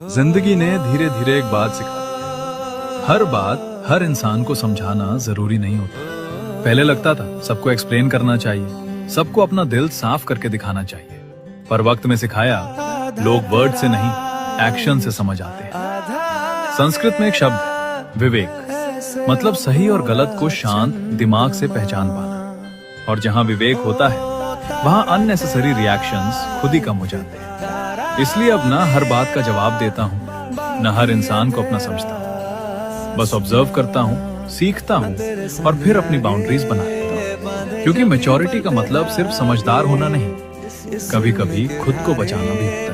जिंदगी ने धीरे धीरे एक बात सिखा दी। हर बात हर इंसान को समझाना जरूरी नहीं होता। पहले लगता था सबको एक्सप्लेन करना चाहिए, सबको अपना दिल साफ करके दिखाना चाहिए, पर वक्त में सिखाया लोग वर्ड से नहीं एक्शन से समझ आते हैं। संस्कृत में एक शब्द है विवेक, मतलब सही और गलत को शांत दिमाग से पहचान पाना। और जहां विवेक होता है वहां अननेसेसरी रिएक्शंस खुद ही कम हो जाते हैं। इसलिए अब ना हर बात का जवाब देता हूँ, न हर इंसान को अपना समझता हूँ। बस ऑब्जर्व करता हूँ, सीखता हूँ और फिर अपनी बाउंड्रीज बना लेता हूँ। क्योंकि मैच्योरिटी का मतलब सिर्फ समझदार होना नहीं, कभी कभी खुद को बचाना भी होता है।